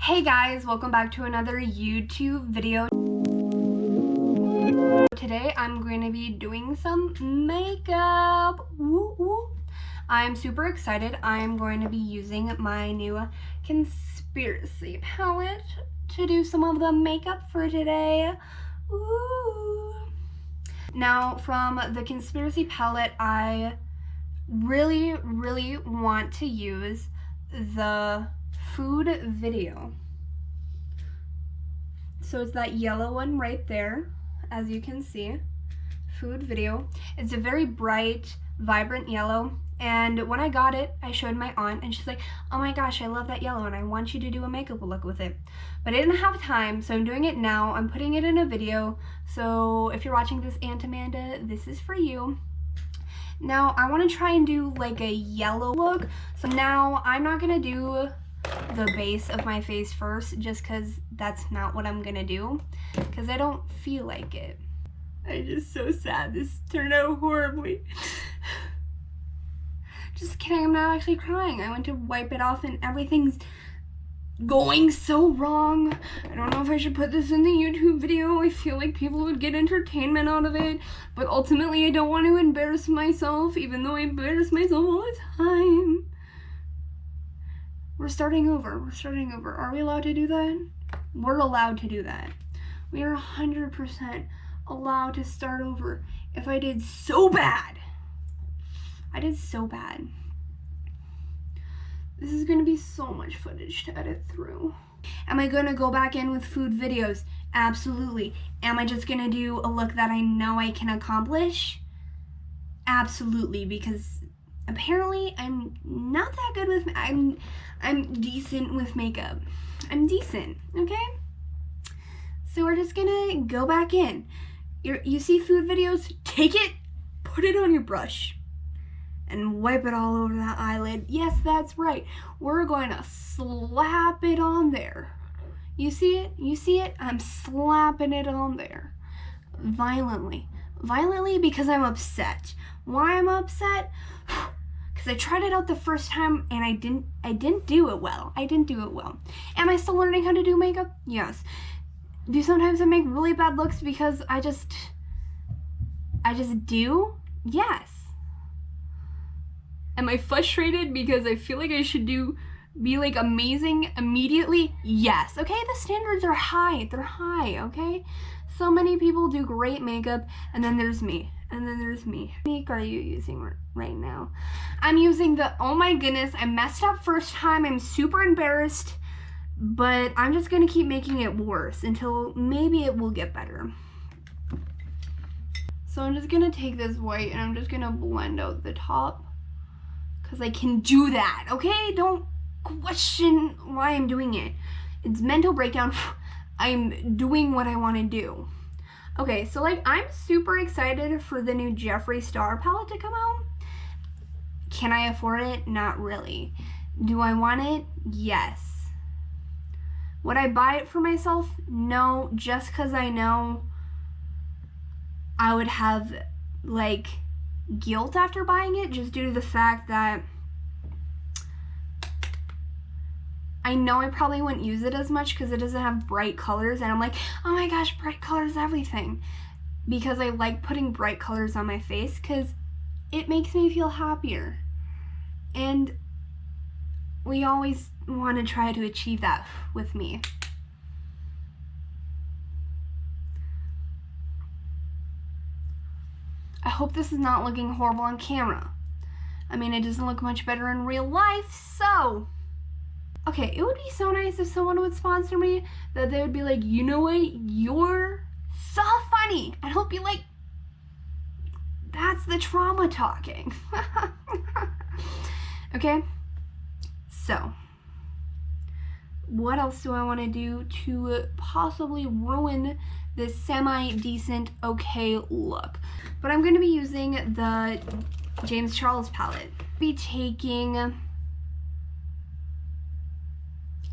Hey guys, welcome back to another YouTube video. Today I'm going to be doing some makeup. Woo woo. I'm super excited. I'm going to be using my new Conspiracy palette to do some of the makeup for today. Ooh. Now from the Conspiracy palette, I really want to use the food video. So it's that yellow one right there, as you can see, food video. It's a very bright, vibrant yellow, and when I got it, I showed my aunt, and she's like, oh my gosh, I love that yellow, and I want you to do a makeup look with it. But I didn't have time, so I'm doing it now. I'm putting it in a video, so if you're watching this, Aunt Amanda, this is for you. Now, I want to try and do like a yellow look, so now I'm not going to do the base of my face first, just because that's not what I'm gonna do, because I don't feel like it. I'm just so sad this turned out horribly. Just kidding, I'm not actually crying. I went to wipe it off and everything's going so wrong. I don't know if I should put this in the YouTube video. I feel like people would get entertainment out of it, but ultimately I don't want to embarrass myself, even though I embarrass myself all the time. We're starting over. Are we allowed to do that? We're allowed to do that. We are 100% allowed to start over. If I did so bad. This is going to be so much footage to edit through. Am I going to go back in with food videos? Absolutely. Am I just going to do a look that I know I can accomplish? Absolutely, because apparently I'm not that good with I'm decent with makeup. I'm decent, okay? So we're just gonna go back in. You see food videos? Take it, put it on your brush, and wipe it all over that eyelid. Yes, that's right. We're going to slap it on there. You see it? You see it? I'm slapping it on there. Violently. Violently because I'm upset. Why I'm upset? I tried it out the first time and I didn't do it well. Am I still learning how to do makeup? Yes. Do sometimes I make really bad looks because I just do? Yes. Am I frustrated because I feel like I should be like amazing immediately? Yes. Okay, the standards are high. They're high, okay? So many people do great makeup, and then there's me. What technique are you using right now? I'm using the, oh my goodness, I messed up first time. I'm super embarrassed, but I'm just gonna keep making it worse until maybe it will get better. So I'm just gonna take this white and I'm just gonna blend out the top, because I can do that, okay? Don't question why I'm doing it. It's mental breakdown. I'm doing what I want to do. Okay, so like I'm super excited for the new Jeffree Star palette to come out. Can I afford it? Not really. Do I want it? Yes. Would I buy it for myself? No, just because I know I would have like guilt after buying it, just due to the fact that I know I probably wouldn't use it as much because it doesn't have bright colors, and I'm like, oh my gosh, bright colors, everything. Because I like putting bright colors on my face because it makes me feel happier. And we always want to try to achieve that with me. I hope this is not looking horrible on camera. I mean, it doesn't look much better in real life, so... Okay, it would be so nice if someone would sponsor me, that they would be like, you know what, you're so funny. And I'll be like, that's the trauma talking. Okay, so what else do I want to do to possibly ruin this semi-decent okay look? But I'm going to be using the James Charles palette.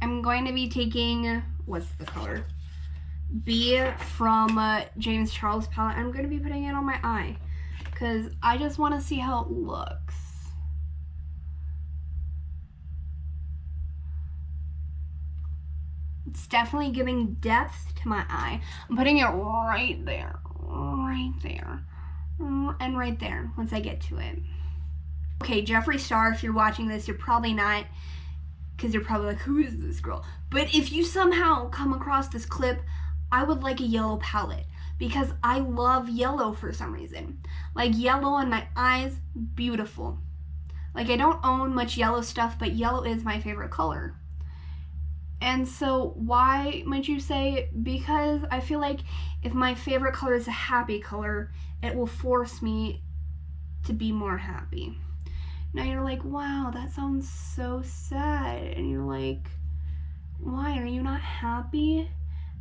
I'm going to be taking, what's the color? B from James Charles palette. I'm going to be putting it on my eye because I just want to see how it looks. It's definitely giving depth to my eye. I'm putting it right there, and right there once I get to it. Okay, Jeffree Star, if you're watching this, you're probably not, because you're probably like, who is this girl? But if you somehow come across this clip, I would like a yellow palette, because I love yellow for some reason. Like, yellow on my eyes, beautiful. Like, I don't own much yellow stuff, but yellow is my favorite color. And so why might you say? Because I feel like if my favorite color is a happy color, it will force me to be more happy. Now you're like, wow, that sounds so sad. And you're like, why? Are you not happy?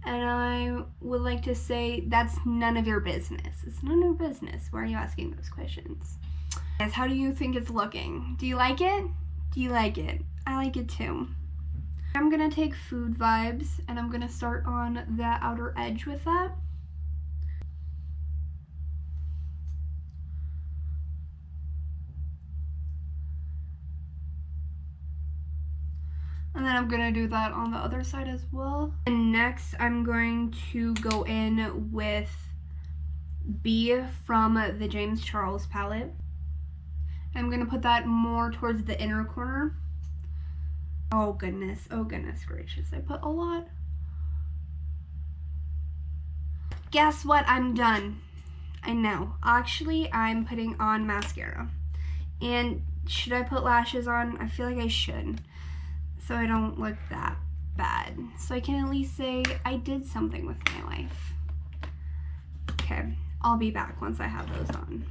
And I would like to say, that's none of your business. It's none of your business. Why are you asking those questions? Guys, how do you think it's looking? Do you like it? Do you like it? I like it too. I'm gonna take Food Vibes and I'm gonna start on the outer edge with that. And then I'm gonna do that on the other side as well. And next I'm going to go in with B from the James Charles palette. I'm gonna put that more towards the inner corner. Oh goodness gracious, I put a lot. Guess what, I'm done. I know. Actually, I'm putting on mascara. And should I put lashes on? I feel like I should, so I don't look that bad. So I can at least say I did something with my life. Okay, I'll be back once I have those on.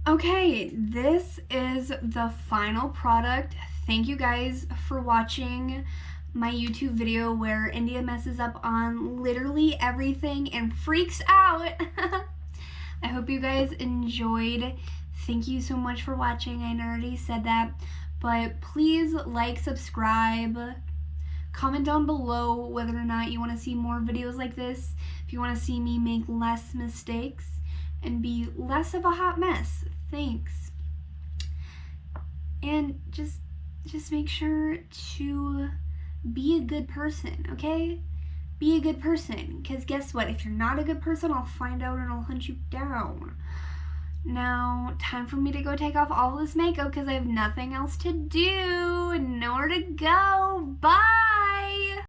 Okay, this is the final product. Thank you guys for watching my YouTube video where India messes up on literally everything and freaks out. I hope you guys enjoyed. Thank you so much for watching. I already said that, but please like, subscribe, comment down below whether or not you want to see more videos like this, if you want to see me make less mistakes and be less of a hot mess. Thanks. And just make sure to be a good person, okay? Be a good person, because guess what? If you're not a good person, I'll find out and I'll hunt you down. Now, time for me to go take off all this makeup because I have nothing else to do and nowhere to go. Bye!